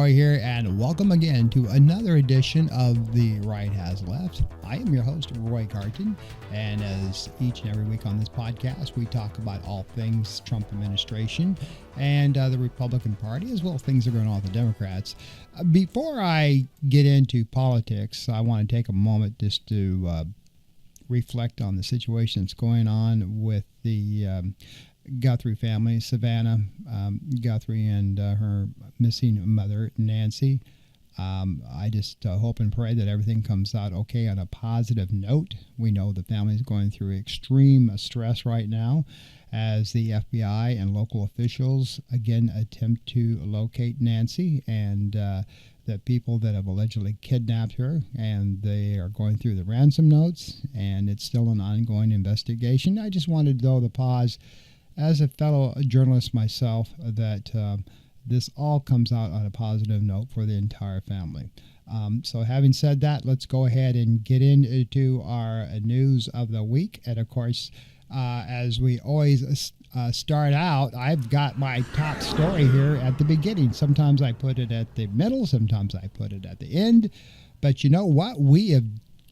Roy here, and welcome again to another edition of The Right Has Left. I am your host, Roy Carton, and as each and every week on this podcast, we talk about all things Trump administration and the Republican Party, as well as things that are going on with the Democrats. Before I get into politics, I want to take a moment just to reflect on the situation that's going on with the Guthrie family, Savannah Guthrie and her missing mother, Nancy. I just hope and pray that everything comes out okay on a positive note. We know the family is going through extreme stress right now as the FBI and local officials again attempt to locate Nancy and the people that have allegedly kidnapped her, and they are going through the ransom notes, and it's still an ongoing investigation. I just wanted, though, to pause as a fellow journalist myself, that this all comes out on a positive note for the entire family. So having said that, let's go ahead and get into our news of the week. And of course, as we always start out, I've got my top story here at the beginning. Sometimes I put it at the middle, sometimes I put it at the end. But you know what? We have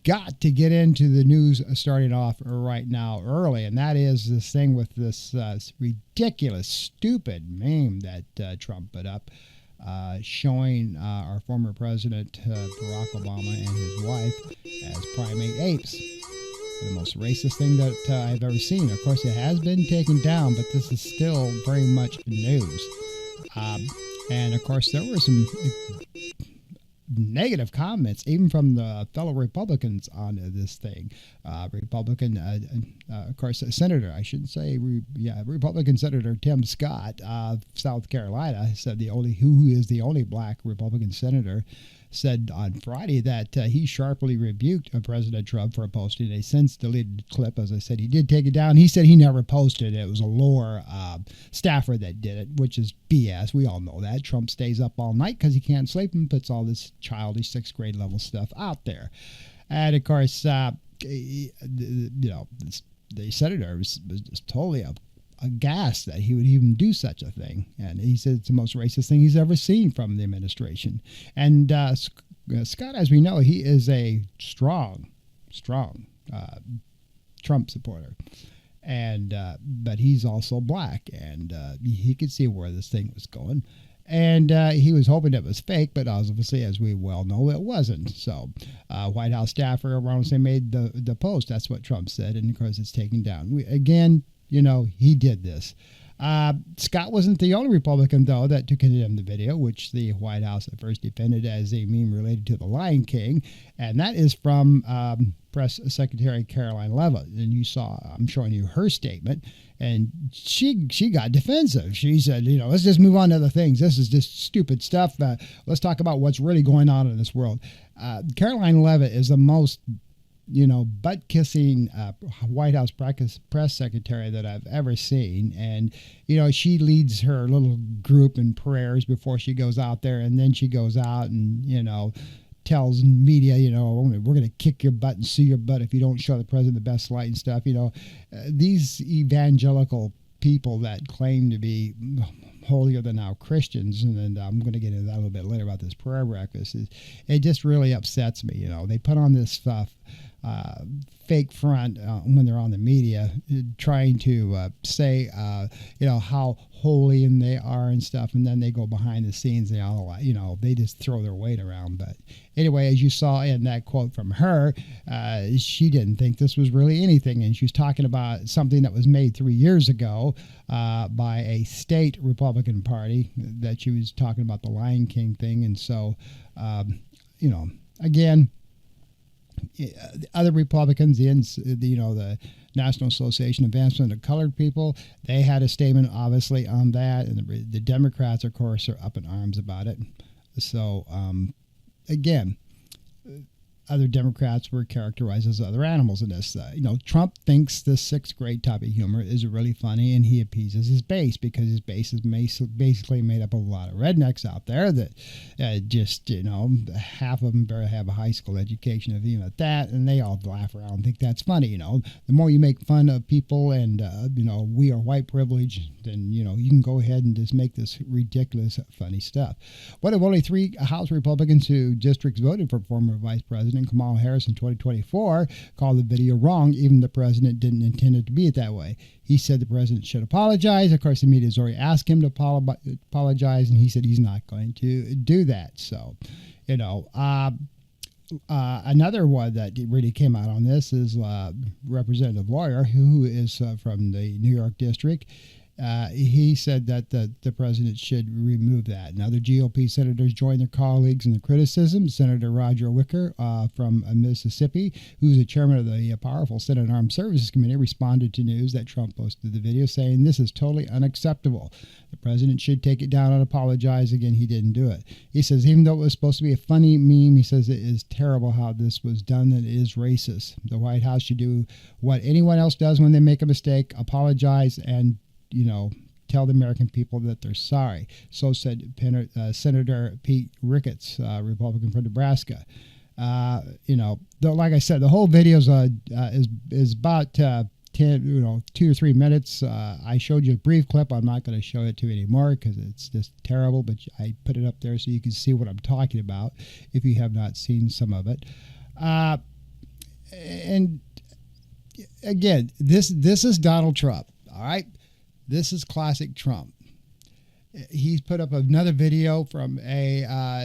got to get into the news starting off right now early, and that is this thing with this ridiculous, stupid meme that Trump put up showing our former president, Barack Obama, and his wife as primate apes. The most racist thing that I've ever seen. Of course, it has been taken down, but this is still very much news. And of course, there were some negative comments, even from the fellow Republicans on this thing. Republican, of course, Senator, I shouldn't say, Republican Senator Tim Scott of South Carolina said who is the only black Republican senator, said on Friday that he sharply rebuked President Trump for posting a since-deleted clip. As I said, he did take it down. He said he never posted it. It was a lower staffer that did it, which is BS. We all know that. Trump stays up all night because he can't sleep and puts all this childish sixth-grade level stuff out there. And, of course, the senator was just totally aghast that he would even do such a thing. And he said it's the most racist thing he's ever seen from the administration. And Scott, as we know, he is a strong Trump supporter. And but he's also black, and he could see where this thing was going. And he was hoping it was fake, but obviously, as we well know, it wasn't. So White House staffer around made the post. That's what Trump said, and of course it's taken down. He did this. Scott wasn't the only Republican, though, that took condemn the video, which the White House at first defended as a meme related to the Lion King, and that is from Press Secretary Caroline Leavitt. And you saw, I'm showing you her statement, and she got defensive. She said, let's just move on to other things. This is just stupid stuff. Let's talk about what's really going on in this world. Caroline Leavitt is the most butt-kissing White House press secretary that I've ever seen. And, she leads her little group in prayers before she goes out there. And then she goes out and, tells media, we're going to kick your butt and sue your butt if you don't show the president the best light and stuff. These evangelical people that claim to be holier than thou Christians, and I'm going to get into that a little bit later about this prayer breakfast, it just really upsets me. They put on this fake front when they're on the media, trying to say, how holy and they are and stuff, and then they go behind the scenes. They just throw their weight around. But anyway, as you saw in that quote from her, she didn't think this was really anything, and she was talking about something that was made 3 years ago by a state Republican Party, that she was talking about the Lion King thing. And so, again, other Republicans, the National Association of Advancement of Colored People, they had a statement, obviously, on that, and the Democrats, of course, are up in arms about it. So, again, other Democrats were characterized as other animals in this. Trump thinks the sixth grade type of humor is really funny, and he appeases his base because his base is basically made up of a lot of rednecks out there that half of them barely have a high school education, if even at that, and they all laugh around and think that's funny. The more you make fun of people and, we are white privilege, then, you can go ahead and just make this ridiculous, funny stuff. One of only 3 House Republicans who districts voted for former Vice President Kamala Harris in 2024 called the video wrong, even the president didn't intend it to be it that way. He said the president should apologize. Of course, the media has already asked him to apologize, and he said he's not going to do that. So, another one that really came out on this is Representative Lawyer, who is from the New York district. He said that the president should remove that. And other GOP senators joined their colleagues in the criticism. Senator Roger Wicker from Mississippi, who's the chairman of the powerful Senate Armed Services Committee, responded to news that Trump posted the video, saying this is totally unacceptable. The president should take it down and apologize. Again, he didn't do it. He says even though it was supposed to be a funny meme, he says it is terrible how this was done and it is racist. The White House should do what anyone else does when they make a mistake, apologize and tell the American people that they're sorry. So said Senator Pete Ricketts, Republican from Nebraska. Like I said, the whole video is about 2 or 3 minutes. I showed you a brief clip. I'm not going to show it to you anymore because it's just terrible, but I put it up there so you can see what I'm talking about if you have not seen some of it. And again, this is Donald Trump, all right? This is classic Trump. He's put up another video from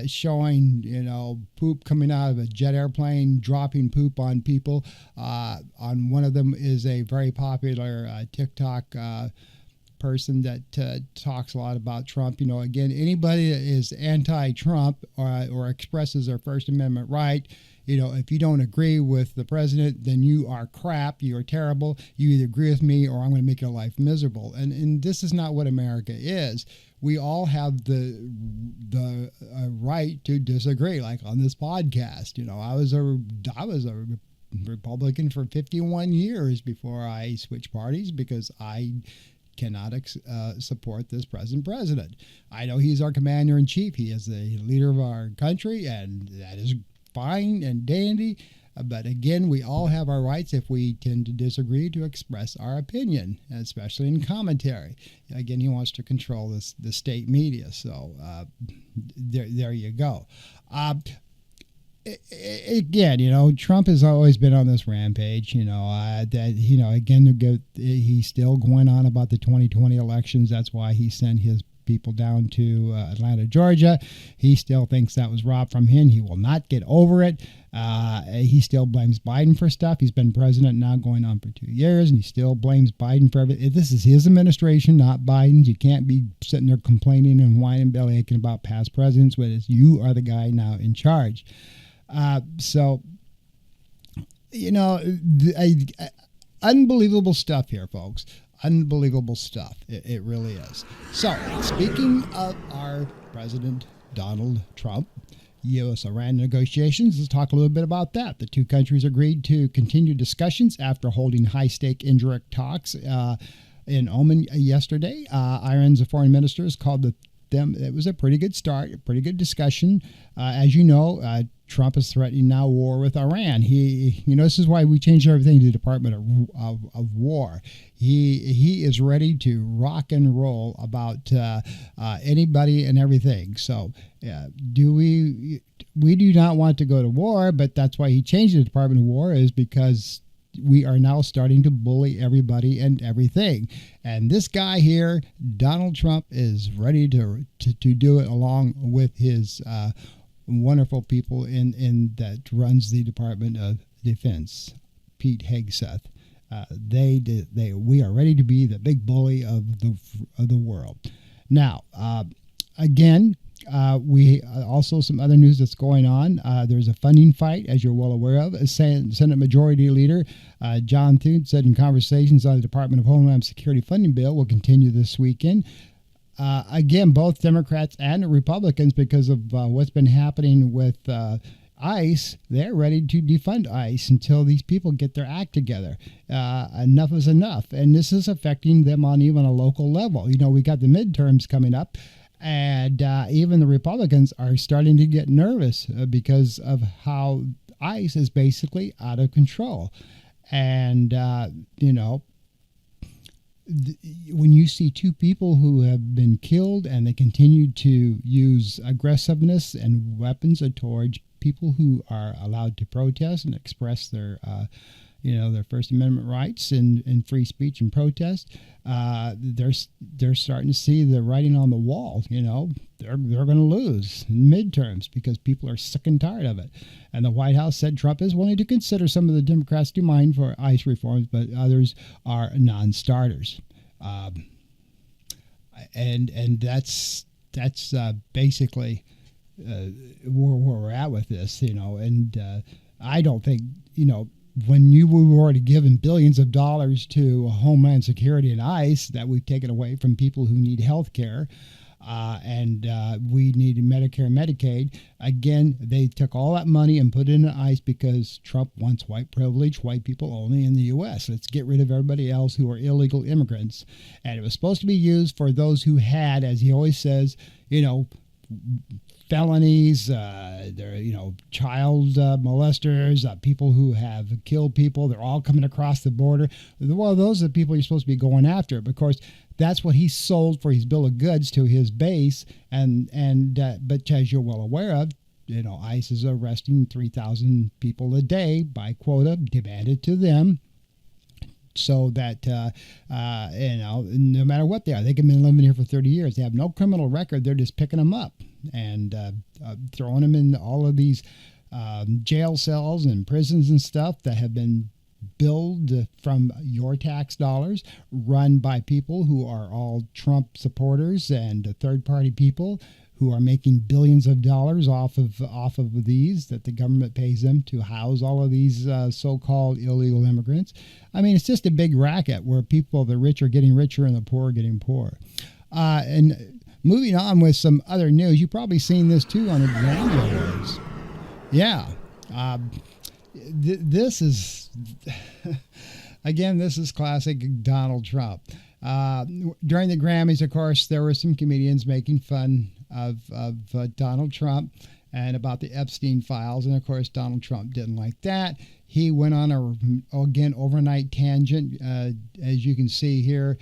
showing, poop coming out of a jet airplane, dropping poop on people. On one of them is a very popular TikTok person that talks a lot about Trump. Again, anybody that is anti-Trump or expresses their First Amendment right, if you don't agree with the president, then you are crap, you are terrible, you either agree with me or I'm going to make your life miserable. And this is not what America is. We all have the right to disagree, like on this podcast. I was a Republican for 51 years before I switched parties because I cannot support this present president. I know he's our commander-in-chief. He is the leader of our country, and that is fine and dandy, but again, we all have our rights if we tend to disagree to express our opinion, especially in commentary. Again, he wants to control the state media, so there you go. Again, Trump has always been on this rampage, again, he's still going on about the 2020 elections. That's why he sent his people down to Atlanta, Georgia. He still thinks that was robbed from him. He will not get over it. He still blames Biden for stuff. He's been president now going on for 2 years, and he still blames Biden for everything. This is his administration, not Biden's. You can't be sitting there complaining and whining, belly aching about past presidents, but you are the guy now in charge. Unbelievable stuff here, folks. Unbelievable stuff. It really is. So, speaking of our President Donald Trump, U.S.-Iran negotiations, let's talk a little bit about that. The two countries agreed to continue discussions after holding high-stake indirect talks in Oman yesterday. Iran's foreign ministers called them. It was a pretty good start, a pretty good discussion. As you know, Trump is threatening now war with Iran. This is why we changed everything to the Department of War. He is ready to rock and roll about anybody and everything. So, we do not want to go to war, but that's why he changed the Department of War, is because we are now starting to bully everybody and everything. And this guy here, Donald Trump, is ready to do it along with his wonderful people in that runs the Department of Defense, Pete Hegseth. We are ready to be the big bully of the world. Now, again, we also some other news that's going on. There's a funding fight, as you're well aware of. Senate Majority Leader John Thune said in conversations on the Department of Homeland Security funding bill will continue this weekend. Again, both Democrats and Republicans, because of what's been happening with ICE, they're ready to defund ICE until these people get their act together. Enough is enough. And this is affecting them on even a local level. We got the midterms coming up, and even the Republicans are starting to get nervous because of how ICE is basically out of control. And, when you see two people who have been killed and they continue to use aggressiveness and weapons towards people who are allowed to protest and express their First Amendment rights and free speech and protest, they're starting to see the writing on the wall. They're going to lose in midterms because people are sick and tired of it. And the White House said Trump is willing to consider some of the Democrats' demand for ICE reforms, but others are non-starters. And that's basically where we're at with this. And I don't think when we've already given billions of dollars to Homeland Security and ICE that we've taken away from people who need health care, and we need Medicare and Medicaid. Again, they took all that money and put it into ICE because Trump wants white privilege, white people only in the U.S. Let's get rid of everybody else who are illegal immigrants. And it was supposed to be used for those who had, as he always says, felonies, child molesters, people who have killed people. They're all coming across the border. Well, those are the people you're supposed to be going after. But of course, that's what he sold for his bill of goods to his base. But as you're well aware of, ICE is arresting 3,000 people a day by quota demanded to them. So that, no matter what they are, they can be living here for 30 years. They have no criminal record. They're just picking them up and throwing them in all of these jail cells and prisons and stuff that have been billed from your tax dollars, run by people who are all Trump supporters and third-party people who are making billions of dollars off of these, that the government pays them to house all of these so-called illegal immigrants. I mean, it's just a big racket where the rich are getting richer and the poor are getting poorer. And moving on with some other news, you've probably seen this too on the Grammy Awards. Yeah. This is, again, this is classic Donald Trump. During the Grammys, of course, there were some comedians making fun of Donald Trump and about the Epstein files. And, of course, Donald Trump didn't like that. He went on again, overnight tangent, as you can see here,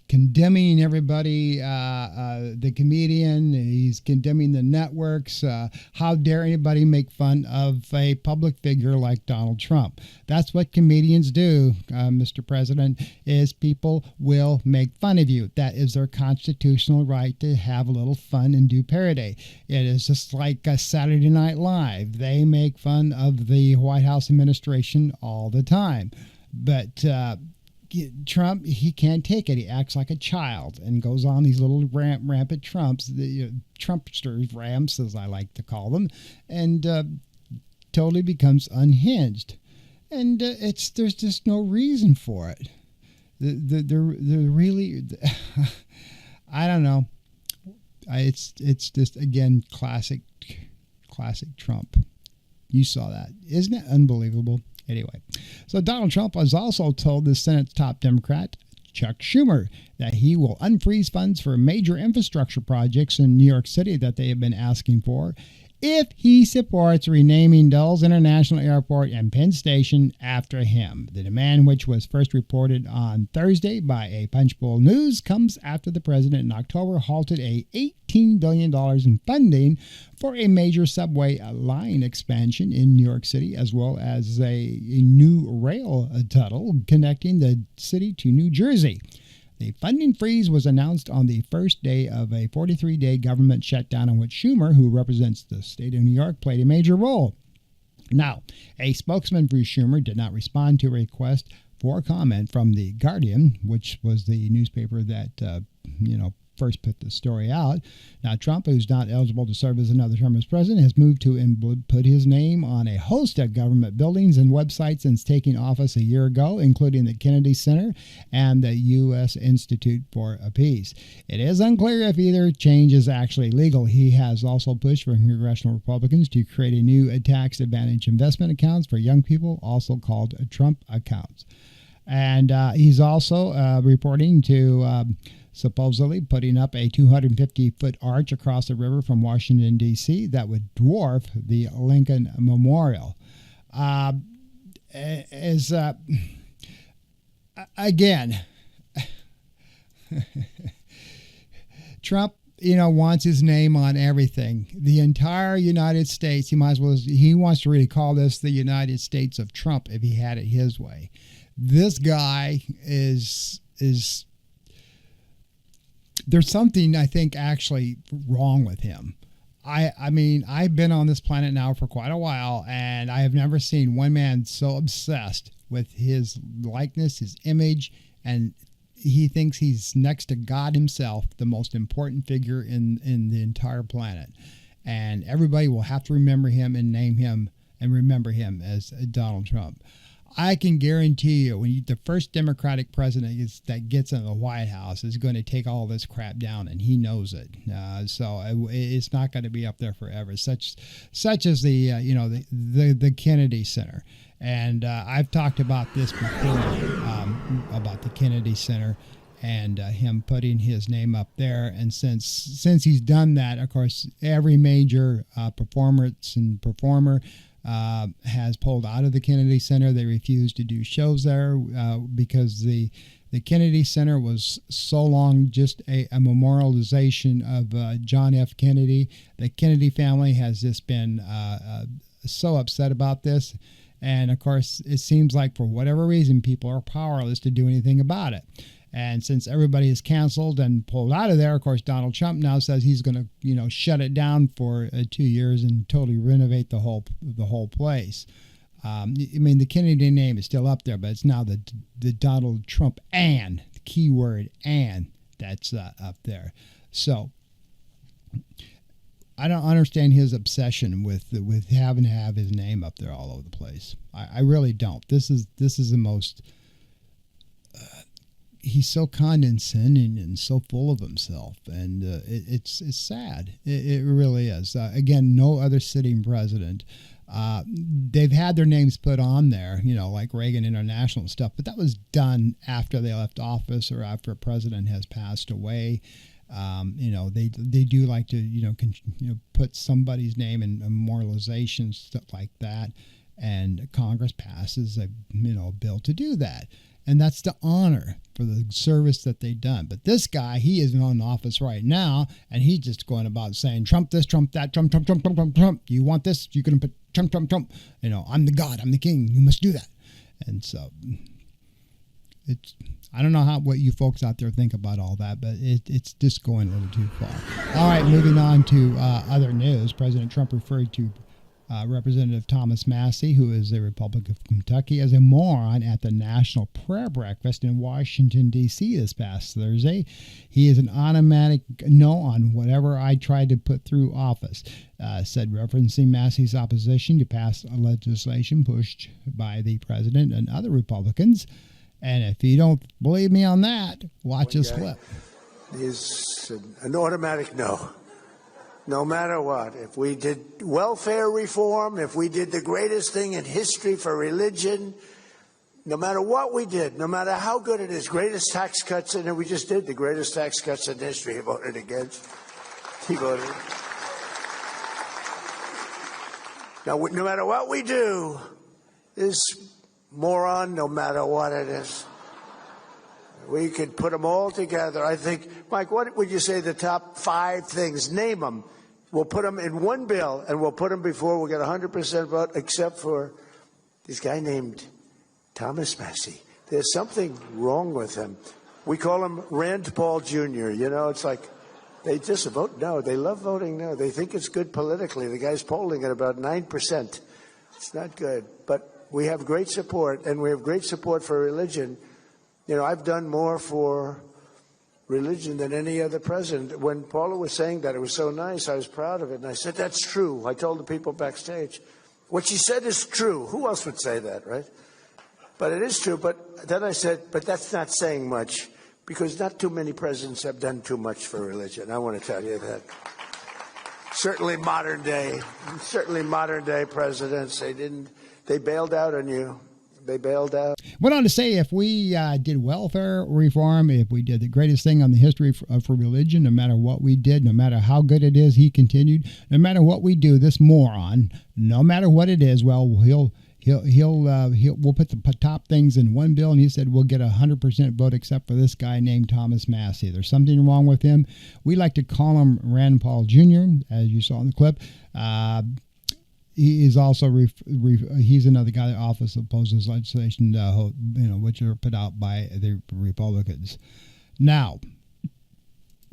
condemning everybody, the comedian. He's condemning the networks. How dare anybody make fun of a public figure like Donald Trump? That's what comedians do, Mr. President, is people will make fun of you. That is their constitutional right to have a little fun and do parody. It is just like Saturday Night Live. They make fun of the White House administration all the time. But Trump, he can't take it. He acts like a child and goes on these little rampant Trumpsters, ramps, as I like to call them, and totally becomes unhinged. And there's just no reason for it. They're really, I don't know. It's just, again, classic Trump. You saw that. Isn't it unbelievable? Anyway, so Donald Trump has also told the Senate's top Democrat, Chuck Schumer, that he will unfreeze funds for major infrastructure projects in New York City that they have been asking for if he supports renaming Dulles International Airport and Penn Station after him. The demand, which was first reported on Thursday by a Punchbowl News, comes after the president in October halted a $18 billion in funding for a major subway line expansion in New York City, as well as a new rail tunnel connecting the city to New Jersey. The funding freeze was announced on the first day of a 43-day government shutdown in which Schumer, who represents the state of New York, played a major role. Now, a spokesman for Schumer did not respond to a request for comment from The Guardian, which was the newspaper that, first put the story out. Now, Trump, who's not eligible to serve as another term as president, has moved to put his name on a host of government buildings and websites since taking office a year ago, including the Kennedy Center and the U.S. Institute for Peace. It is unclear if either change is actually legal. He has also pushed for congressional Republicans to create a new tax advantage investment accounts for young people, also called Trump accounts. And he's also reporting to supposedly putting up a 250-foot arch across the river from Washington, D.C. that would dwarf the Lincoln Memorial. Again, Trump, wants his name on everything. The entire United States, he wants to really call this the United States of Trump if he had it his way. This guy is there's something I think actually wrong with him. I mean, I've been on this planet now for quite a while, and I have never seen one man so obsessed with his likeness, his image, and he thinks he's next to God himself, the most important figure in the entire planet. And everybody will have to remember him and name him and remember him as Donald Trump. I can guarantee you, the first Democratic president that gets in the White House is going to take all this crap down, and he knows it. So it's not going to be up there forever. Such as the Kennedy Center, and I've talked about this before about the Kennedy Center and him putting his name up there. And since he's done that, of course, every major performer has pulled out of the Kennedy Center. They refused to do shows there because the Kennedy Center was so long just a memorialization of John F. Kennedy. The Kennedy family has just been so upset about this. And, of course, it seems like for whatever reason, people are powerless to do anything about it. And since everybody is canceled and pulled out of there, of course, Donald Trump now says he's going to, shut it down for 2 years and totally renovate the whole place. The Kennedy name is still up there, but it's now the Donald Trump the keyword "and" that's up there. So I don't understand his obsession with having to have his name up there all over the place. I really don't. This is the most. He's so condescending and so full of himself, and it's sad. It really is. Again, no other sitting president. They've had their names put on there, like Reagan International stuff, but that was done after they left office or after a president has passed away. They do like to put somebody's name in memorialization, stuff like that, and Congress passes a bill to do that. And that's the honor for the service that they've done. But this guy, he is in office right now, and he's just going about saying, Trump this, Trump that, Trump, Trump, Trump, Trump, Trump, Trump. You want this? You're going to put Trump, Trump, Trump. I'm the God. I'm the king. You must do that. And so I don't know what you folks out there think about all that, but it's just going a little too far. All right, moving on to other news. President Trump referred to Representative Thomas Massie, who is a Republican of Kentucky, as a moron at the National Prayer Breakfast in Washington, D.C. this past Thursday. He is an automatic no on whatever I tried to put through office, said, referencing Massie's opposition to pass legislation pushed by the president and other Republicans. And if you don't believe me on that, watch this clip. Is an automatic no. No matter what, if we did welfare reform, if we did the greatest thing in history for religion, no matter what we did, no matter how good it is, greatest tax cuts, and we just did the greatest tax cuts in history, he voted against. He voted. Now, no matter what we do, this moron, no matter what it is, we could put them all together. I think, Mike, what would you say the top 5 things? Name them. We'll put them in one bill, and we'll put them before we'll get 100% vote, except for this guy named Thomas Massie. There's something wrong with him. We call him Rand Paul Jr. It's like they just vote no. They love voting no. They think it's good politically. The guy's polling at about 9%. It's not good. But we have great support, and we have great support for religion. I've done more for religion than any other president. When Paula was saying that, it was so nice. I was proud of it. And I said, that's true. I told the people backstage. What she said is true. Who else would say that, right? But it is true. But then I said, but that's not saying much, because not too many presidents have done too much for religion. I want to tell you that. Certainly modern day presidents, they bailed out on you. They bailed out. Went on to say, if we did welfare reform, if we did the greatest thing on the history for religion, no matter what we did, no matter how good it is, he continued, no matter what we do, this moron, no matter what it is, well, we'll put the top things in one bill, and he said we'll get 100% vote except for this guy named Thomas Massey. There's something wrong with him. We like to call him Rand Paul Jr., as you saw in the clip. He is also he's another guy that office opposes legislation, which are put out by the Republicans. Now,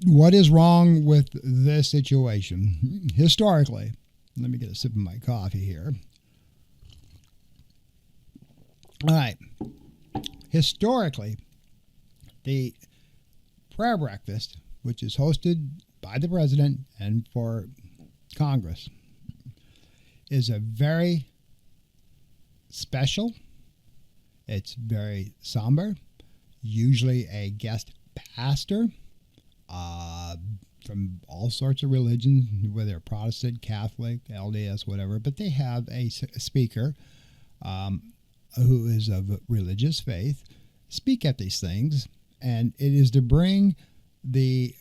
what is wrong with this situation? Historically, let me get a sip of my coffee here. All right. Historically, the prayer breakfast, which is hosted by the president and for Congress, is a very special, it's very somber, usually a guest pastor from all sorts of religions, whether Protestant, Catholic, LDS, whatever, but they have a speaker who is of religious faith speak at these things, and it is to bring the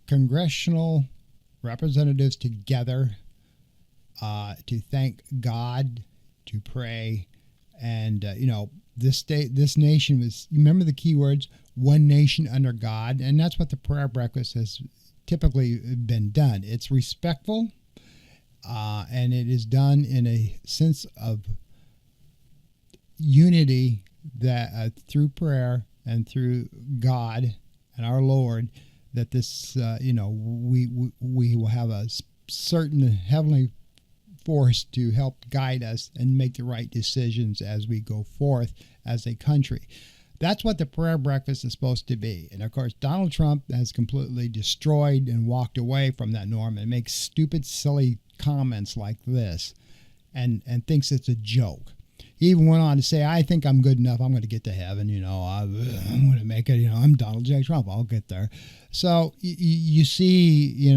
congressional representatives together to thank God, to pray, and this nation was. Remember the key words: one nation under God, and that's what the prayer breakfast has typically been done. It's respectful, and it is done in a sense of unity that through prayer and through God and our Lord, that this we will have a certain heavenly force to help guide us and make the right decisions as we go forth as a country. That's what the prayer breakfast is supposed to be. And of course, Donald Trump has completely destroyed and walked away from that norm and makes stupid, silly comments like this and thinks it's a joke. He even went on to say, I think I'm good enough. I'm going to get to heaven. I'm going to make it. I'm Donald J. Trump. I'll get there. So you see,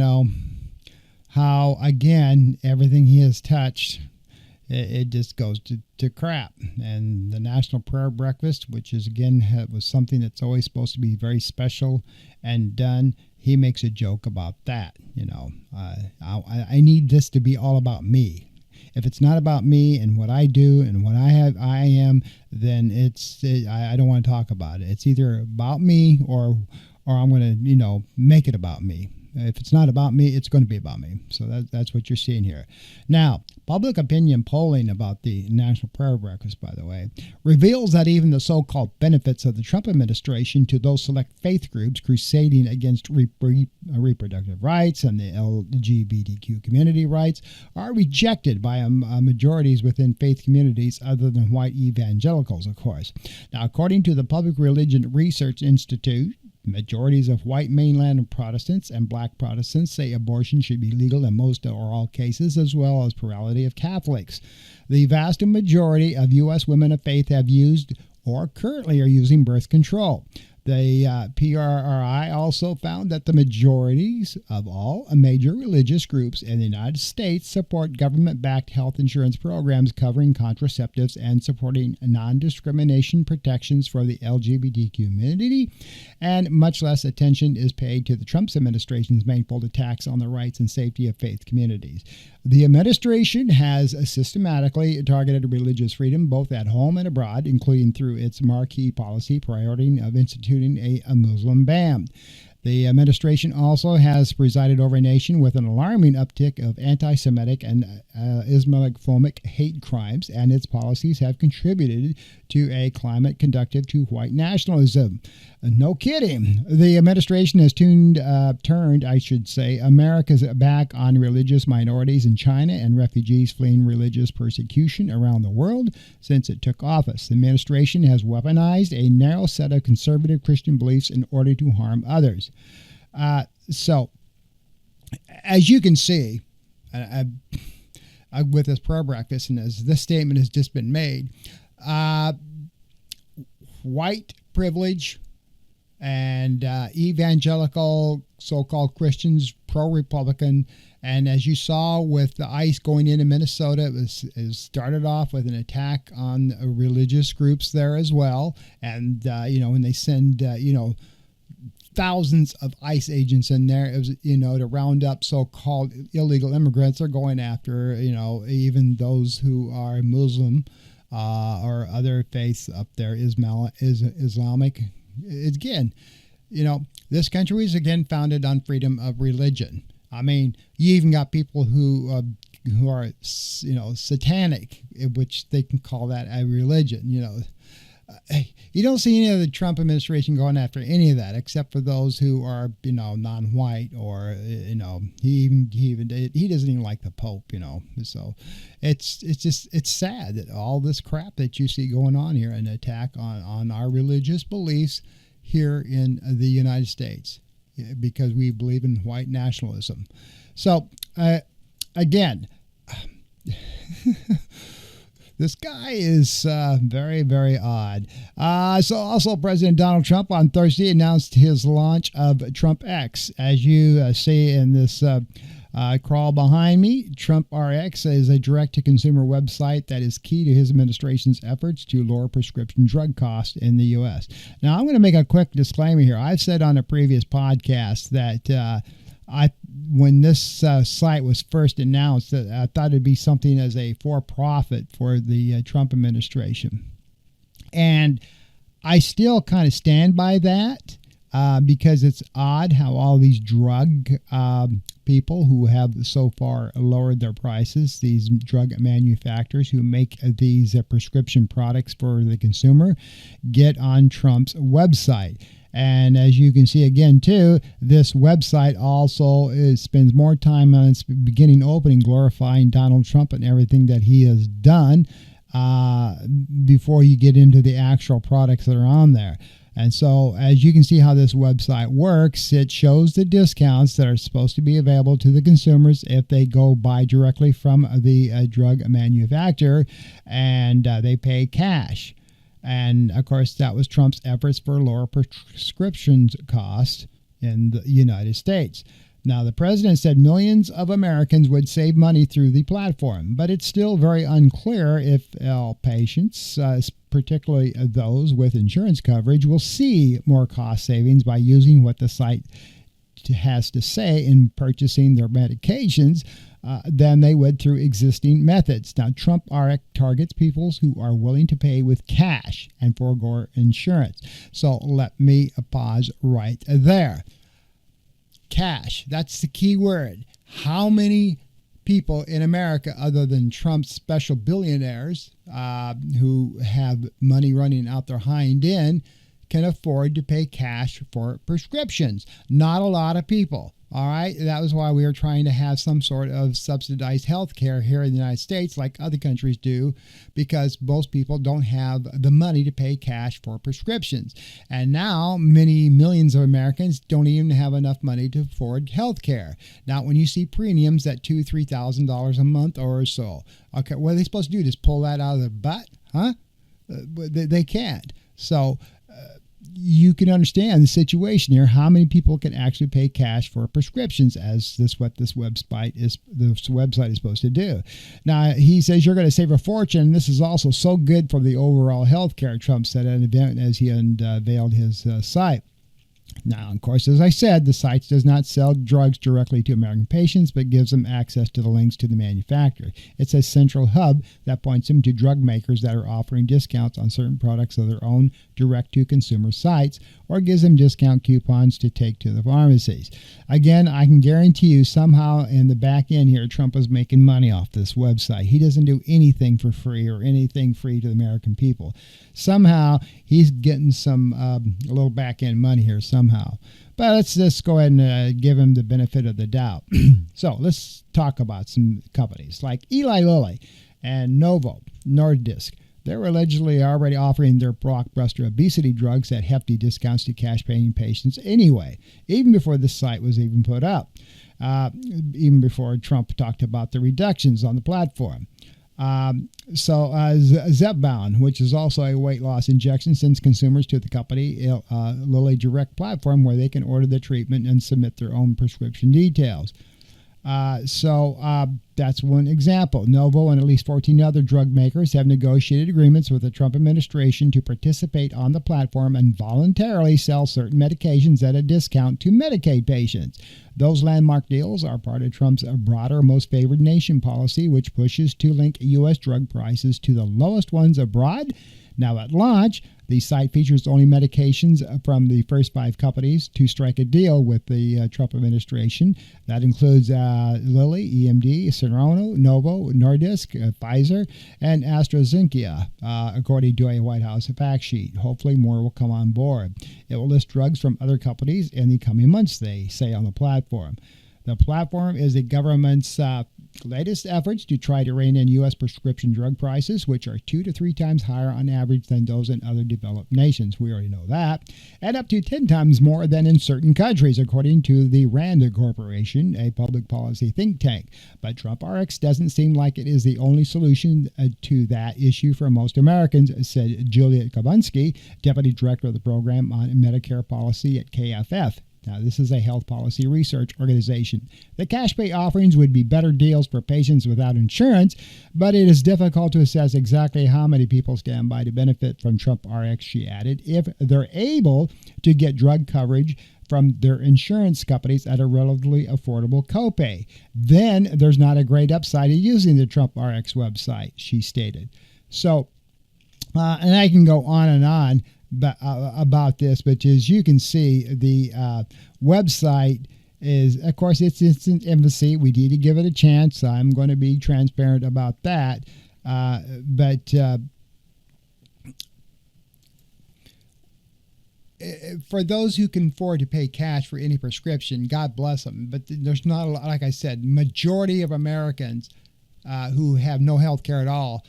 how, again, everything he has touched, it just goes to crap. And the National Prayer Breakfast, which is, again, was something that's always supposed to be very special and done, he makes a joke about that. I need this to be all about me. If it's not about me and what I do and what I am, then I don't want to talk about it. It's either about me or I'm going to, make it about me. If it's not about me, it's going to be about me. So that's what you're seeing here. Now, public opinion polling about the National Prayer Breakfast, by the way, reveals that even the so-called benefits of the Trump administration to those select faith groups crusading against reproductive rights and the LGBTQ community rights are rejected by majorities within faith communities other than white evangelicals, of course. Now, according to the Public Religion Research Institute, majorities of white mainland Protestants and black Protestants say abortion should be legal in most or all cases, as well as plurality of Catholics. The vast majority of U.S. women of faith have used or currently are using birth control. The PRRI also found that the majorities of all major religious groups in the United States support government-backed health insurance programs covering contraceptives and supporting non-discrimination protections for the LGBT community, and much less attention is paid to the Trump administration's manifold attacks on the rights and safety of faith communities. The administration has systematically targeted religious freedom both at home and abroad, including through its marquee policy prioritizing of instituting a Muslim ban. The administration also has presided over a nation with an alarming uptick of anti-Semitic and Islamophobic hate crimes, and its policies have contributed to a climate conducive to white nationalism. No kidding. The administration has turned America's back on religious minorities in China and refugees fleeing religious persecution around the world since it took office. The administration has weaponized a narrow set of conservative Christian beliefs in order to harm others. So, as you can see, with this prayer breakfast, and as this statement has just been made, white privilege and evangelical so-called Christians, pro-Republican, and as you saw with the ICE going into Minnesota, it started off with an attack on religious groups there as well. And, when they send, thousands of ICE agents in there, it was, to round up so-called illegal immigrants. They're going after, even those who are Muslim or other faiths up there, Islamic. Again, this country is again founded on freedom of religion. I mean, you even got people who are, satanic, which they can call that a religion. You don't see any of the Trump administration going after any of that, except for those who are, non-white, or he doesn't even like the Pope, So it's sad that all this crap that you see going on here, an attack on our religious beliefs here in the United States, because we believe in white nationalism. So again. This guy is very, very odd. So also President Donald Trump on Thursday announced his launch of Trump X. As you see in this crawl behind me, Trump RX is a direct-to-consumer website that is key to his administration's efforts to lower prescription drug costs in the U.S. Now, I'm going to make a quick disclaimer here. I've said on a previous podcast that when this site was first announced, that I thought it'd be something as a for-profit for the Trump administration. And I still kind of stand by that because it's odd how all these drug people who have so far lowered their prices, these drug manufacturers who make these prescription products for the consumer, get on Trump's website. And as you can see again, too, this website also spends more time on its beginning opening glorifying Donald Trump and everything that he has done before you get into the actual products that are on there. And so as you can see how this website works, it shows the discounts that are supposed to be available to the consumers if they go buy directly from the drug manufacturer, and they pay cash. And, of course, that was Trump's efforts for lower prescription costs in the United States. Now, the president said millions of Americans would save money through the platform, but it's still very unclear if all patients, particularly those with insurance coverage, will see more cost savings by using what the site has to say in purchasing their medications than they would through existing methods. Now, Trump RX targets people who are willing to pay with cash and forego insurance. So let me pause right there. Cash, that's the key word. How many people in America, other than Trump's special billionaires who have money running out their hind end, can afford to pay cash for prescriptions? Not a lot of people. All right. That was why we were trying to have some sort of subsidized health care here in the United States, like other countries do, because most people don't have the money to pay cash for prescriptions. And now many millions of Americans don't even have enough money to afford health care. Now, when you see premiums at $2,000, $3,000 a month or so, okay, what are they supposed to do? Just pull that out of their butt? Huh? They can't. So you can understand the situation here. How many people can actually pay cash for prescriptions, as what this website is supposed to do? Now, he says you're going to save a fortune. This is also so good for the overall health care, Trump said at an event as he unveiled his site. Now, of course, as I said, the site does not sell drugs directly to American patients, but gives them access to the links to the manufacturer. It's a central hub that points them to drug makers that are offering discounts on certain products of their own direct-to-consumer sites, or gives them discount coupons to take to the pharmacies. Again, I can guarantee you somehow in the back end here, Trump is making money off this website. He doesn't do anything for free or anything free to the American people. Somehow he's getting some a little back end money here somehow. But let's just go ahead and give him the benefit of the doubt. So let's talk about some companies like Eli Lilly and Novo Nordisk. They're allegedly already offering their blockbuster obesity drugs at hefty discounts to cash-paying patients anyway, even before the site was even put up, even before Trump talked about the reductions on the platform. Zepbound, which is also a weight loss injection, sends consumers to the company Lilly Direct platform where they can order the treatment and submit their own prescription details. That's one example. Novo and at least 14 other drug makers have negotiated agreements with the Trump administration to participate on the platform and voluntarily sell certain medications at a discount to Medicaid patients. Those landmark deals are part of Trump's broader most favored nation policy, which pushes to link U.S. drug prices to the lowest ones abroad. Now, at launch, the site features only medications from the first 5 companies to strike a deal with the Trump administration. That includes Lilly, EMD, Serono, Novo, Nordisk, Pfizer, and AstraZeneca, according to a White House fact sheet. Hopefully more will come on board. It will list drugs from other companies in the coming months, they say on the platform. The platform is the government's latest efforts to try to rein in U.S. prescription drug prices, which are 2 to 3 times higher on average than those in other developed nations. We already know that. And up to 10 times more than in certain countries, according to the RAND Corporation, a public policy think tank. But Trump RX doesn't seem like it is the only solution to that issue for most Americans, said Juliet Kabunsky, deputy director of the program on Medicare policy at KFF. Now, this is a health policy research organization. The cash pay offerings would be better deals for patients without insurance, but it is difficult to assess exactly how many people stand by to benefit from Trump RX, she added, if they're able to get drug coverage from their insurance companies at a relatively affordable copay. Then there's not a great upside of using the Trump RX website, she stated. So, and I can go on and on about this, but as you can see, the website is, of course, it's in its infancy. We need to give it a chance. I'm going to be transparent about that. But for those who can afford to pay cash for any prescription, God bless them. But there's not a lot, like I said, majority of Americans who have no health care at all.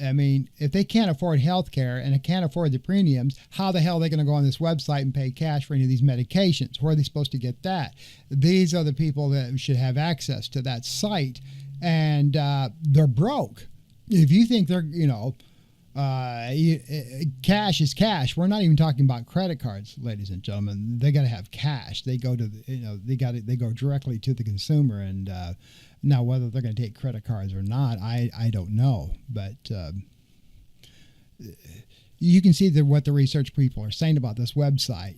I mean, if they can't afford health care and can't afford the premiums, how the hell are they going to go on this website and pay cash for any of these medications? Where are they supposed to get that? These are the people that should have access to that site, and they're broke. If you think they're, cash is cash. We're not even talking about credit cards, ladies and gentlemen. They got to have cash. They go to, they go directly to the consumer, and now whether they're going to take credit cards or not, I don't know. But you can see that what the research people are saying about this website.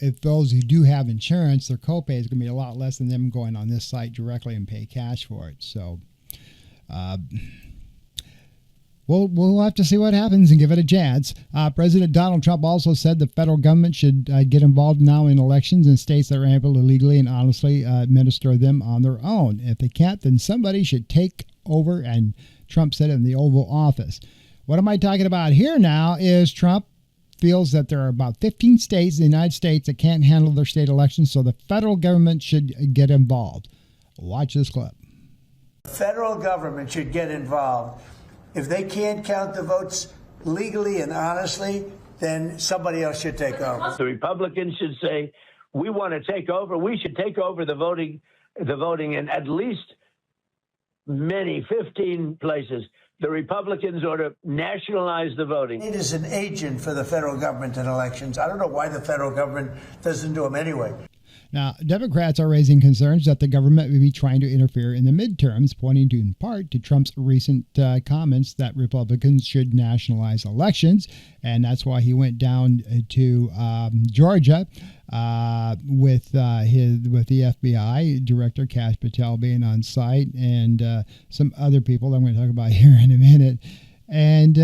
If those who do have insurance, their copay is going to be a lot less than them going on this site directly and pay cash for it. So. We'll have to see what happens and give it a chance. President Donald Trump also said the federal government should get involved now in elections in states that are able to legally and honestly administer them on their own. If they can't, then somebody should take over, and Trump said it in the Oval Office. What am I talking about here now is Trump feels that there are about 15 states in the United States that can't handle their state elections, so the federal government should get involved. Watch this clip. The federal government should get involved. If they can't count the votes legally and honestly, then somebody else should take over. The Republicans should say, we want to take over. We should take over the voting in at least 15 places. The Republicans ought to nationalize the voting. It is an agent for the federal government in elections. I don't know why the federal government doesn't do them anyway. Now, Democrats are raising concerns that the government may be trying to interfere in the midterms, pointing in part to Trump's recent comments that Republicans should nationalize elections. And that's why he went down to Georgia with the FBI Director Kash Patel being on site, and some other people I'm going to talk about here in a minute. And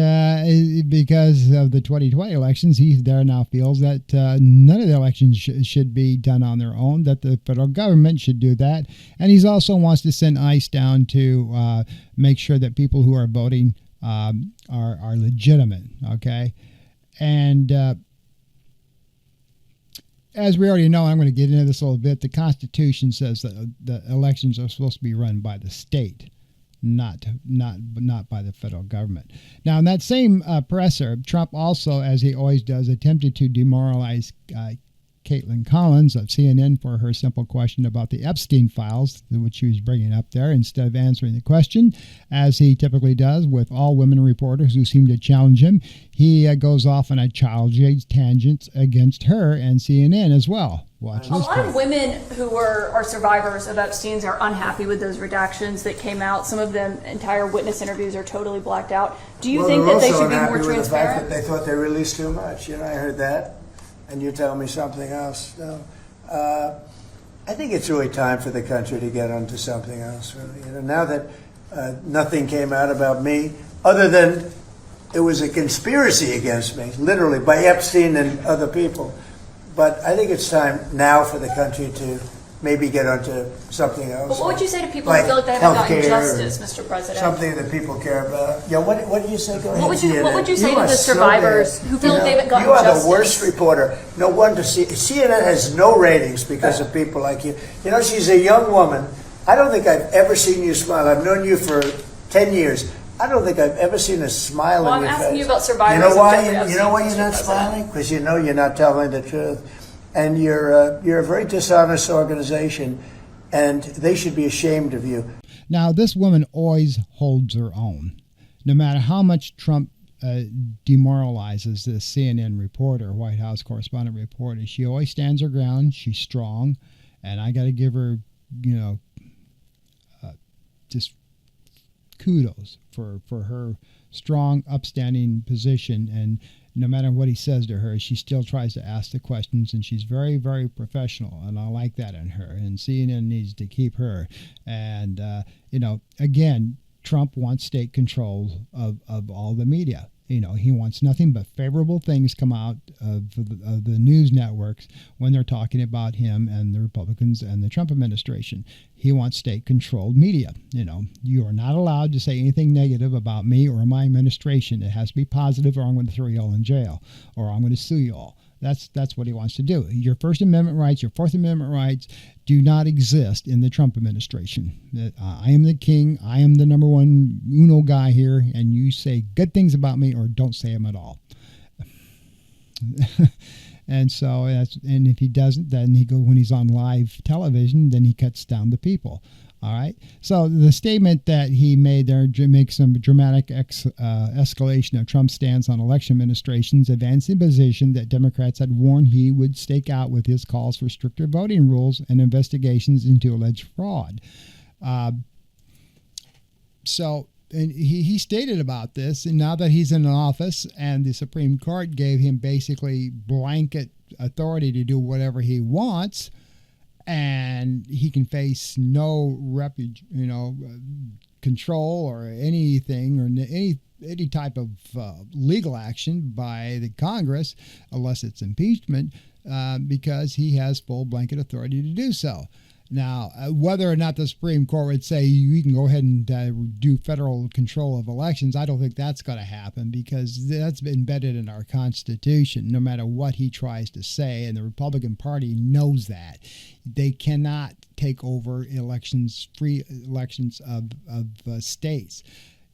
because of the 2020 elections, he there now feels that none of the elections should be done on their own, that the federal government should do that. And he also wants to send ICE down to make sure that people who are voting are legitimate, okay? And as we already know, I'm going to get into this a little bit, the Constitution says that the elections are supposed to be run by the state, not by the federal government. Now, in that same presser, Trump also, as he always does, attempted to demoralize Caitlin Collins of CNN for her simple question about the Epstein files, which she was bringing up there, instead of answering the question, as he typically does with all women reporters who seem to challenge him. He goes off on a childish tangent against her and CNN as well. Watch this. A lot of women who are survivors of Epstein's are unhappy with those redactions that came out. Some of them, entire witness interviews are totally blacked out. Do you think that they should be more transparent? With the fact that they thought they released too much. I heard that. And you tell me something else. No. I think it's really time for the country to get onto something else. Really. Now that nothing came out about me, other than it was a conspiracy against me, literally, by Epstein and other people. But I think it's time now for the country to maybe get onto something else. But what would you say to people who feel like they haven't gotten justice, Mr. President? Something that people care about. Yeah, what did you say? Go ahead. What would you say to the survivors who feel like they haven't gotten justice? You are the worst reporter. No wonder CNN has no ratings because of people like you. She's a young woman. I don't think I've ever seen you smile. I've known you for 10 years. I don't think I've ever seen a smile on your face. I'm asking you about survivors. You know why you're not smiling? Because you're not telling the truth. And you're a very dishonest organization, and they should be ashamed of you. Now, this woman always holds her own. No matter how much Trump demoralizes this CNN reporter, White House correspondent reporter, she always stands her ground. She's strong, and I got to give her, just kudos for her strong, upstanding position. And no matter what he says to her, she still tries to ask the questions, and she's very, very professional, and I like that in her. And CNN needs to keep her. And, again, Trump wants state control of all the media. He wants nothing but favorable things come out of the news networks when they're talking about him and the Republicans and the Trump administration. He wants state-controlled media. You are not allowed to say anything negative about me or my administration. It has to be positive, or I'm going to throw you all in jail, or I'm going to sue you all. That's what he wants to do. Your First Amendment rights, your Fourth Amendment rights do not exist in the Trump administration. I am the king. I am the number one uno guy here, and you say good things about me or don't say them at all. And so, and if he doesn't, then when he's on live television, then he cuts down the people. All right. So the statement that he made there makes some dramatic escalation of Trump's stance on election administrations, advancing the position that Democrats had warned he would stake out with his calls for stricter voting rules and investigations into alleged fraud. And he stated about this, and now that he's in office and the Supreme Court gave him basically blanket authority to do whatever he wants, and he can face no control or anything or any type of legal action by the Congress unless it's impeachment, because he has full blanket authority to do so. Now, whether or not the Supreme Court would say you can go ahead and do federal control of elections, I don't think that's going to happen, because that's embedded in our Constitution, no matter what he tries to say, and the Republican Party knows that. They cannot take over free elections of states.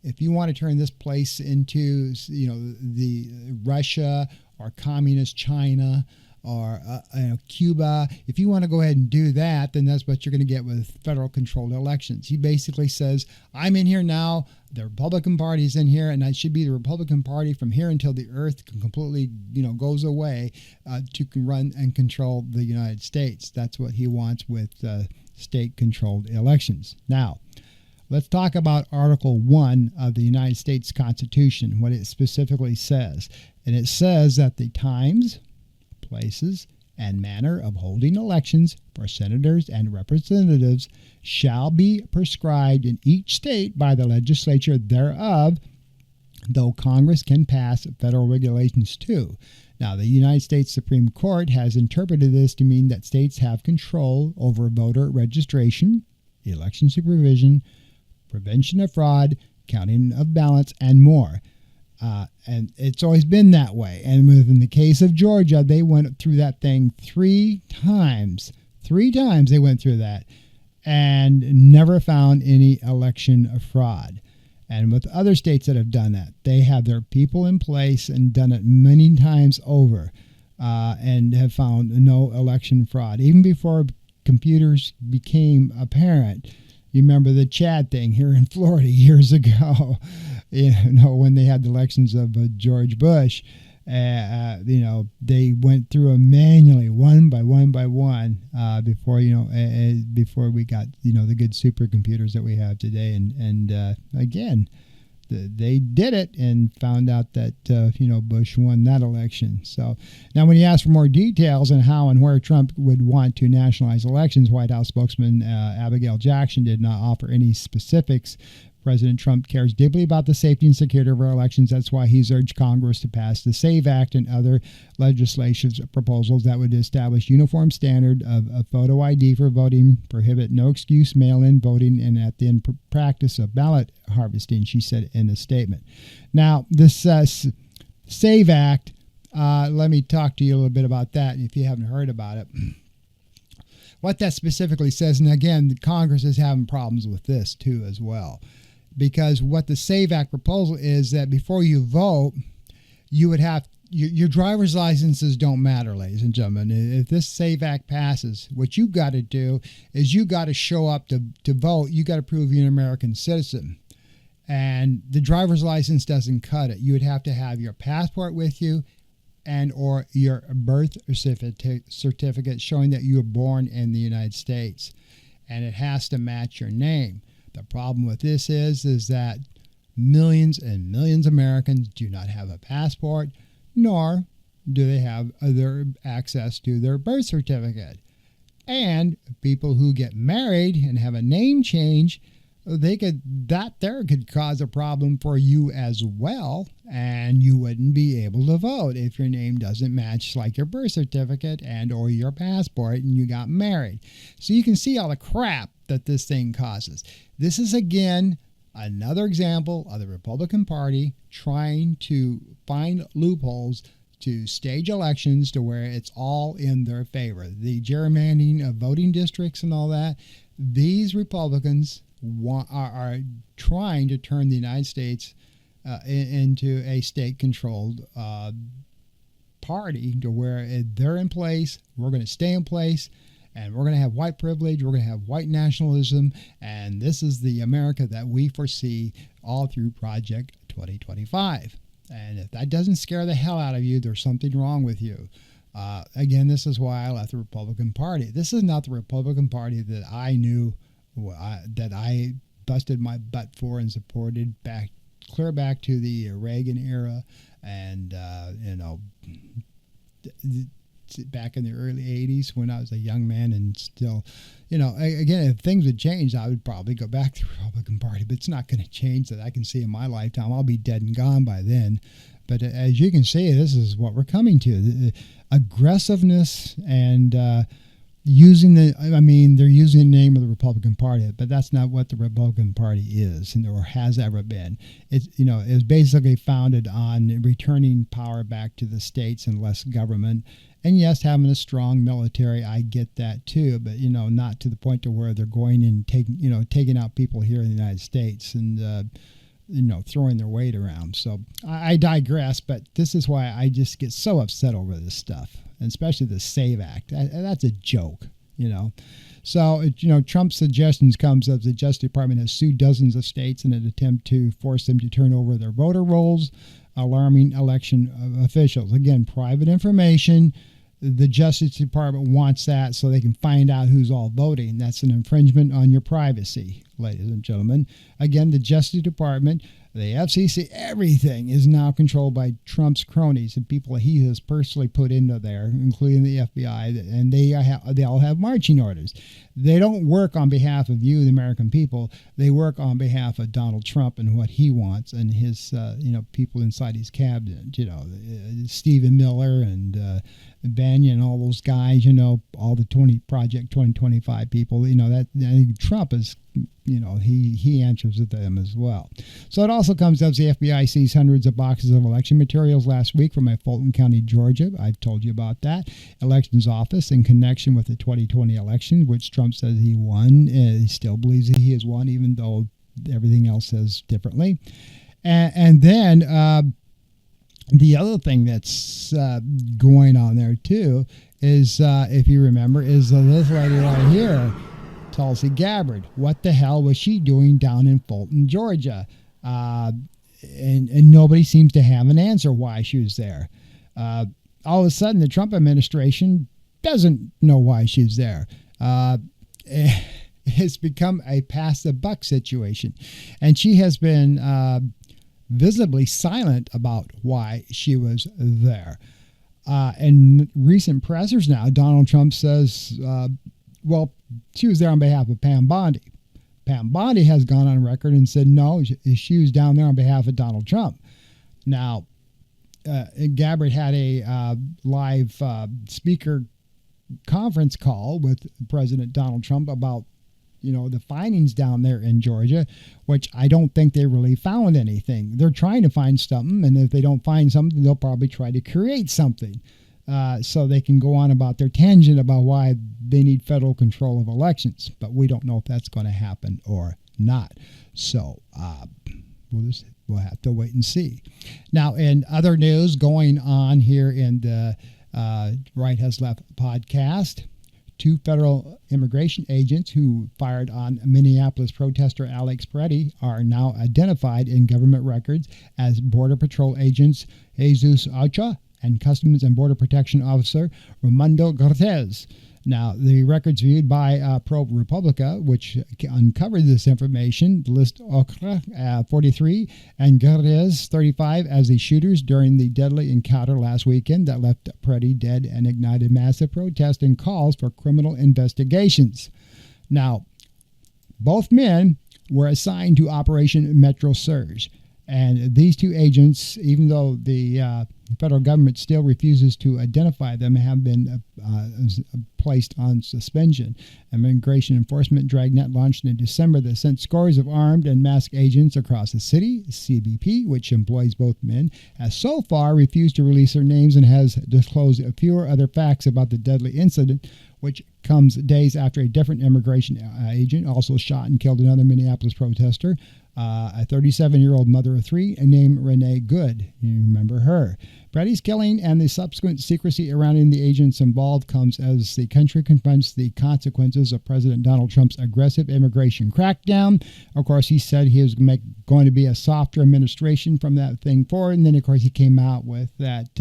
If you want to turn this place into, the Russia or communist China or Cuba, if you want to go ahead and do that, then that's what you're going to get with federal controlled elections. He basically says, I'm in here now, the Republican Party is in here, and it should be the Republican Party from here until the earth completely goes away to run and control the United States. That's what he wants with state controlled elections. Now, let's talk about Article 1 of the United States Constitution, what it specifically says. And it says that the times, places, and manner of holding elections for senators and representatives shall be prescribed in each state by the legislature thereof, though Congress can pass federal regulations too. Now, the United States Supreme Court has interpreted this to mean that states have control over voter registration, election supervision, prevention of fraud, counting of ballots, and more. And it's always been that way. And within the case of Georgia, they went through that thing 3 times. 3 times they went through that and never found any election fraud. And with other states that have done that, they have their people in place and done it many times over and have found no election fraud. Even before computers became apparent, you remember the Chad thing here in Florida years ago, when they had the elections of George Bush. They went through them manually, one by one before we got the good supercomputers that we have today. And again, they did it and found out that Bush won that election. So now, when you ask for more details on how and where Trump would want to nationalize elections, White House spokesman Abigail Jackson did not offer any specifics. President Trump cares deeply about the safety and security of our elections. That's why he's urged Congress to pass the SAVE Act and other legislative proposals that would establish uniform standard of photo ID for voting, prohibit no-excuse mail-in voting, and at the end practice of ballot harvesting, she said in a statement. Now, this SAVE Act, let me talk to you a little bit about that if you haven't heard about it. What that specifically says, and again, the Congress is having problems with this too as well. Because what the SAVE Act proposal is that before you vote, you would have your driver's licenses don't matter, ladies and gentlemen. If this SAVE Act passes, what you got to do is you got to show up to vote. You got to prove you're an American citizen, and the driver's license doesn't cut it. You would have to have your passport with you, and or your birth certificate showing that you were born in the United States, and it has to match your name. The problem with this is that millions and millions of Americans do not have a passport, nor do they have other access to their birth certificate. And people who get married and have a name change, could cause a problem for you as well, and you wouldn't be able to vote if your name doesn't match like your birth certificate and or your passport and you got married. So you can see all the crap that this thing causes. This is again another example of the Republican Party trying to find loopholes to stage elections to where it's all in their favor. The gerrymandering of voting districts and all that, these Republicans are trying to turn the United States into a state-controlled party to where they're in place, we're going to stay in place, and we're going to have white privilege, we're going to have white nationalism, and this is the America that we foresee all through Project 2025. And if that doesn't scare the hell out of you, there's something wrong with you. Again, this is why I left the Republican Party. This is not the Republican Party that I knew, that I busted my butt for and supported clear back to the Reagan era, and back in the early 80s when I was a young man, and still, again, if things would change, I would probably go back to the Republican Party, but it's not going to change that I can see in my lifetime. I'll be dead and gone by then. But as you can see, this is what we're coming to. The aggressiveness and they're using the name of the Republican Party, but that's not what the Republican Party is or has ever been. It's, it was basically founded on returning power back to the states and less government. And yes, having a strong military, I get that too, but not to the point to where they're going and taking out people here in the United States and throwing their weight around. So I digress, but this is why I just get so upset over this stuff, and especially the SAVE Act. That's a joke, So, Trump's suggestions comes as the Justice Department has sued dozens of states in an attempt to force them to turn over their voter rolls, alarming election officials. Again, private information. The Justice Department wants that so they can find out who's all voting. That's an infringement on your privacy, ladies and gentlemen. Again, the Justice Department The FCC, everything is now controlled by Trump's cronies and people he has personally put into there, including the FBI, and they all have marching orders. They don't work on behalf of you, the American people. They work on behalf of Donald Trump and what he wants and his, people inside his cabinet. Stephen Miller and Banyan and all those guys. All the Project 2025 people. That I think Trump is. He answers to them as well. So it also comes up the FBI seized hundreds of boxes of election materials last week from Fulton County, Georgia. I've told you about that. Elections office in connection with the 2020 election, which Trump says he won. He still believes that he has won, even though everything else says differently. And then the other thing that's going on there, too, is, if you remember, is this lady right here, Tulsi Gabbard. What the hell was she doing down in Fulton, Georgia? And nobody seems to have an answer why she was there. All of a sudden, the Trump administration doesn't know why she's there. It's become a pass the buck situation. And she has been visibly silent about why she was there. In recent pressers now, Donald Trump says, she was there on behalf of Pam Bondi. Pam Bondi has gone on record and said, no, she was down there on behalf of Donald Trump. Now, Gabbard had a live speaker conference call with President Donald Trump about, the findings down there in Georgia, which I don't think they really found anything. They're trying to find something, and if they don't find something, they'll probably try to create something. So they can go on about their tangent about why they need federal control of elections. But we don't know if that's going to happen or not. So we'll have to wait and see. Now, in other news going on here in the Right Has Left podcast, 2 federal immigration agents who fired on Minneapolis protester Alex Preddy are now identified in government records as Border Patrol agents Jesus Ochoa and Customs and Border Protection Officer Raimundo Cortez. Now, the records viewed by ProPublica, which uncovered this information, list Ochoa, 43, and Cortez, 35, as the shooters during the deadly encounter last weekend that left Preddy dead and ignited massive protest and calls for criminal investigations. Now, both men were assigned to Operation Metro Surge. And these 2 agents, even though the federal government still refuses to identify them, have been placed on suspension. Immigration Enforcement Dragnet launched in December that sent scores of armed and masked agents across the city. CBP, which employs both men, has so far refused to release their names and has disclosed fewer other facts about the deadly incident, which comes days after a different immigration agent also shot and killed another Minneapolis protester, a 37-year-old mother of 3 named Renee Good. You remember her. Preddy's killing and the subsequent secrecy surrounding the agents involved comes as the country confronts the consequences of President Donald Trump's aggressive immigration crackdown. Of course, he said he was going to be a softer administration from that thing forward, and then, of course, he came out with that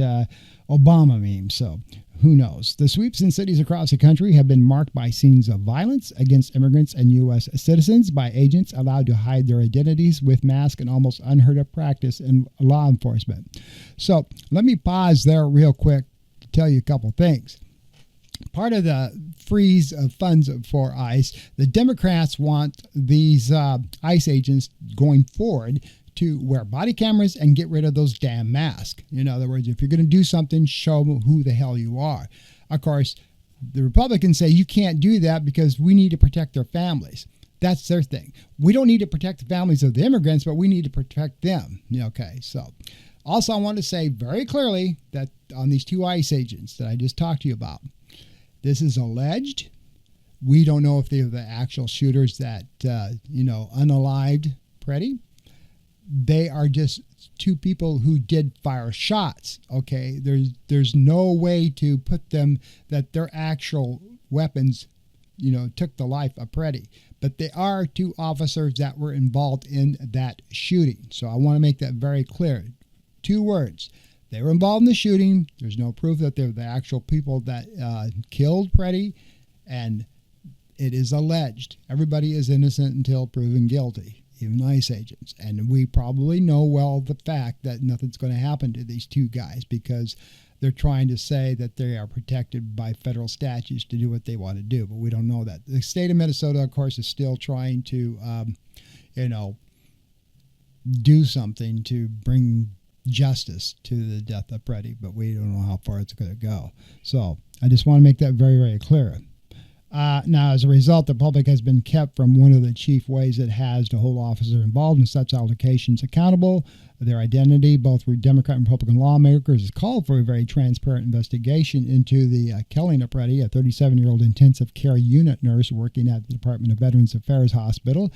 Obama meme. So who knows? The sweeps in cities across the country have been marked by scenes of violence against immigrants and U.S. citizens by agents allowed to hide their identities with masks, and almost unheard of practice in law enforcement. So let me pause there real quick to tell you a couple things. Part of the freeze of funds for ICE, the Democrats want these ICE agents going forward to wear body cameras and get rid of those damn masks. In other words, if you're going to do something, show them who the hell you are. Of course, the Republicans say you can't do that because we need to protect their families. That's their thing. We don't need to protect the families of the immigrants, but we need to protect them. Okay, so also I want to say very clearly that on these 2 ICE agents that I just talked to you about, this is alleged. We don't know if they're the actual shooters that, unalived Preddy. They are just 2 people who did fire shots. Okay, there's no way to put them that their actual weapons, took the life of Preddy. But they are 2 officers that were involved in that shooting. So I want to make that very clear. 2 words. They were involved in the shooting. There's no proof that they're the actual people that killed Preddy, and it is alleged. Everybody is innocent until proven guilty. even ICE agents. And we probably know well the fact that nothing's going to happen to these two guys because they're trying to say that they are protected by federal statutes to do what they want to do, but we don't know that. The state of Minnesota, of course, is still trying to, do something to bring justice to the death of Freddie, but we don't know how far it's going to go. So I just want to make that very, very clear. Now, as a result, the public has been kept from one of the chief ways it has to hold officers involved in such allocations accountable. Their identity, both Democrat and Republican lawmakers, has called for a very transparent investigation into the killing of Freddie, a 37-year-old intensive care unit nurse working at the Department of Veterans Affairs Hospital.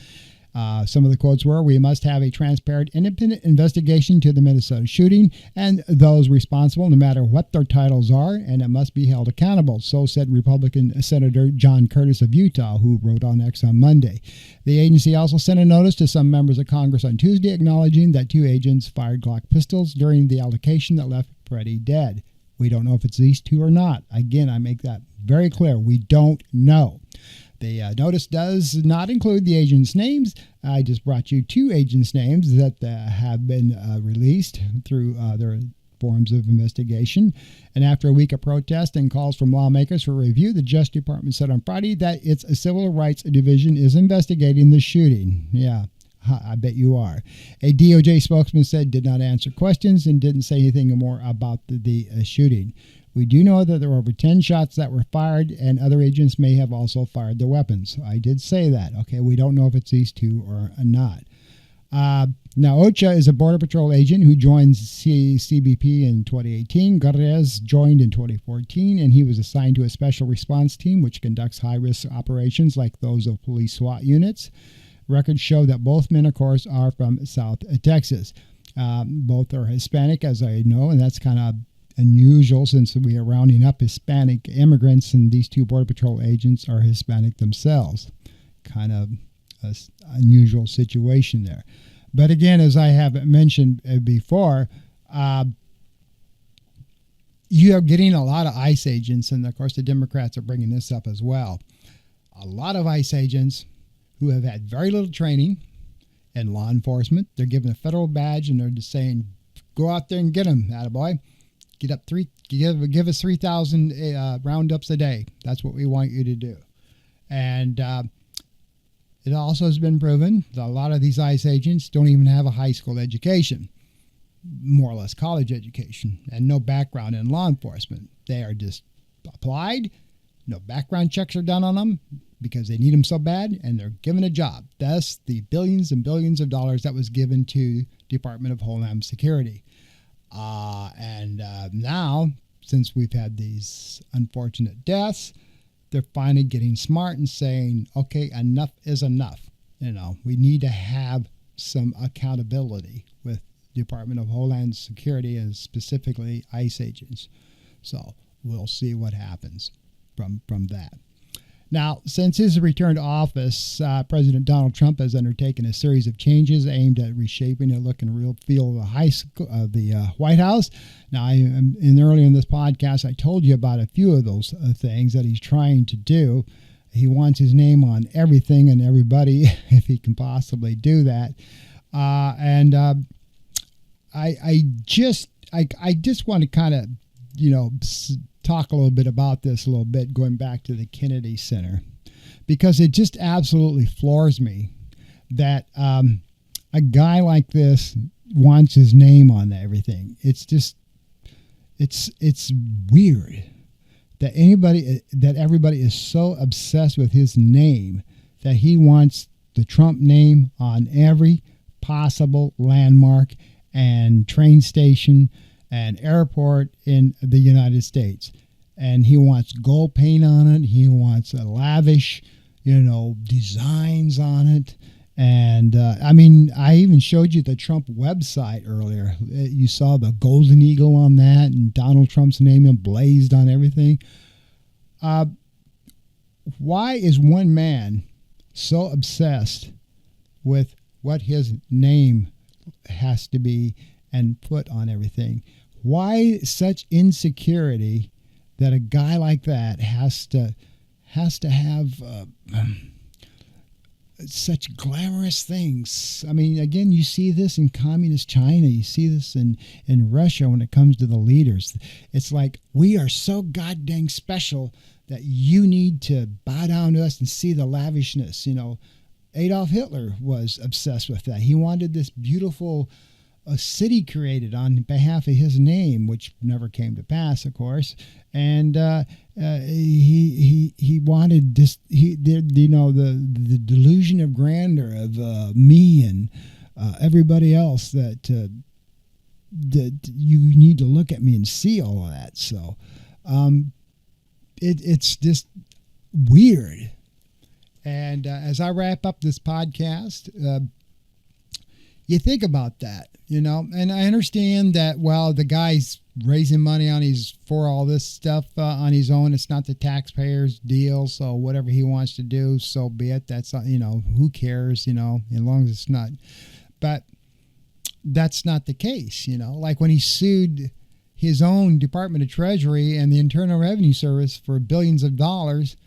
Some of the quotes were, "We must have a transparent, independent investigation to the Minnesota shooting and those responsible, no matter what their titles are, and it must be held accountable." So said Republican Senator John Curtis of Utah, who wrote on X on Monday. The agency also sent a notice to some members of Congress on Tuesday acknowledging that two agents fired Glock pistols during the allocation that left Freddie dead. We don't know if it's these two or not. Again, I make that very clear. We don't know. The notice does not include the agents' names. I just brought you two agents' names that have been released through their forms of investigation. And after a week of protest and calls from lawmakers for review, the Justice Department said on Friday that its Civil Rights Division is investigating the shooting. Yeah, I bet you are. A DOJ spokesman said did not answer questions and didn't say anything more about the shooting. We do know that there were over 10 shots that were fired, and other agents may have also fired their weapons. I did say that. Okay, we don't know if it's these two or not. Now, Ocha is a Border Patrol agent who joined CBP in 2018. Garres joined in 2014, and he was assigned to a special response team, which conducts high-risk operations like those of police SWAT units. Records show that both men, of course, are from South Texas. Both are Hispanic, as I know, and that's kind of unusual since we are rounding up Hispanic immigrants, and these two Border Patrol agents are Hispanic themselves. Kind of an unusual situation there. But again, as I have mentioned before, you are getting a lot of ICE agents, and of course the Democrats are bringing this up as well. A lot of ICE agents who have had very little training in law enforcement. They're given a federal badge, and they're just saying, go out there and get them, attaboy. Give us 3,000 roundups a day. That's what we want you to do. And it also has been proven that a lot of these ICE agents don't even have a high school education, more or less college education, and no background in law enforcement. They are just applied. No background checks are done on them because they need them so bad, and they're given a job. Thus, the billions and billions of dollars that was given to Department of Homeland Security. Now, since we've had these unfortunate deaths, they're finally getting smart and saying, okay, enough is enough. We need to have some accountability with Department of Homeland Security and specifically ICE agents. So we'll see what happens from that. Now, since his return to office, President Donald Trump has undertaken a series of changes aimed at reshaping the look and real feel of the White House. Now, earlier in this podcast, I told you about a few of those things that he's trying to do. He wants his name on everything and everybody, if he can possibly do that. I just want to kind of, talk a little bit about this a little bit, going back to the Kennedy Center, because it just absolutely floors me that a guy like this wants his name on everything. It's just, it's weird that everybody is so obsessed with his name that he wants the Trump name on every possible landmark and train station and airport in the United States. And he wants gold paint on it. He wants lavish, designs on it. And I even showed you the Trump website earlier. You saw the golden eagle on that and Donald Trump's name emblazed on everything. Why is one man so obsessed with what his name has to be and put on everything? Why such insecurity that a guy like that has to have such glamorous things. I mean, again, you see this in communist China. You see this in Russia when it comes to the leaders. It's like, we are so goddamn special that you need to bow down to us and see the lavishness. You know, Adolf Hitler was obsessed with that. He wanted this beautiful city created on behalf of his name, which never came to pass, of course. And he wanted this. The delusion of grandeur of me and everybody else that you need to look at me and see all of that. So it's just weird. And as I wrap up this podcast, you think about that, you know, and I understand that, well, the guy's raising money for all this stuff on his own. It's not the taxpayers' deal. So whatever he wants to do, so be it. That's, you know, who cares, you know, as long as it's not. But that's not the case, you know, like when he sued his own Department of Treasury and the Internal Revenue Service for billions of dollars.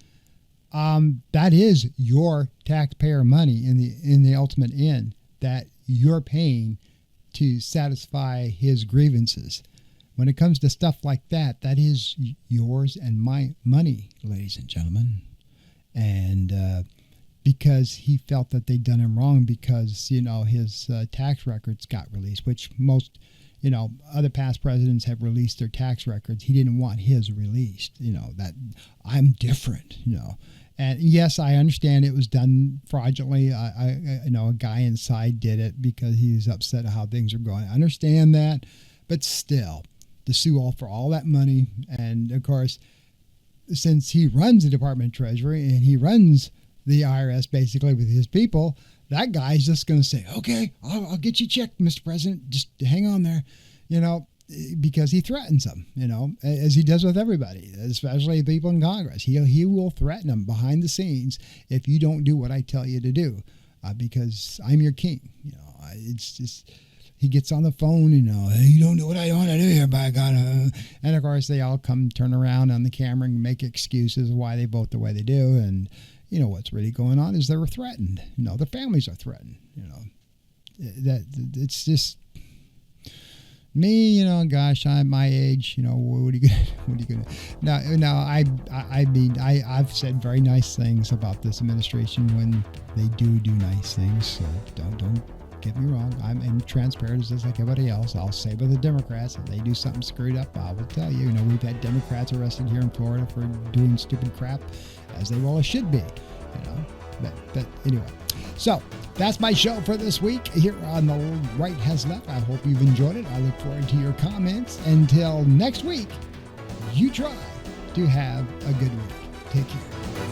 That is your taxpayer money in the ultimate end that you're paying to satisfy his grievances. When it comes to stuff like that, that is yours and my money, ladies and gentlemen. And because he felt that they'd done him wrong because, you know, his tax records got released, which most, you know, other past presidents have released their tax records. He didn't want his released, you know, that I'm different, you know. And yes, I understand it was done fraudulently. I know a guy inside did it because he was upset at how things are going. I understand that, but still, to sue all for all that money. And of course, since he runs the Department of Treasury and he runs the IRS basically with his people, that guy's just going to say, okay, I'll get you checked, Mr. President. Just hang on there, you know, because he threatens them, you know, as he does with everybody, especially people in Congress. He will threaten them behind the scenes if you don't do what I tell you to do, because I'm your king. You know, it's just, he gets on the phone, you know, hey, you don't do what I want to do here, by God. And of course, they all come turn around on the camera and make excuses of why they vote the way they do. And, you know, what's really going on is they were threatened. You know, their families are threatened, you know, that it's just, me, you know, gosh, I'm my age, you know, what are you gonna now I mean, I've said very nice things about this administration when they do nice things, so don't get me wrong. I'm transparent just like everybody else. I'll say with the Democrats, if they do something screwed up, I will tell you. You know, we've had Democrats arrested here in Florida for doing stupid crap, as they well should be, you know, but anyway. So that's my show for this week here on The Right Has Left. I hope you've enjoyed it. I look forward to your comments. Until next week, you try to have a good week. Take care.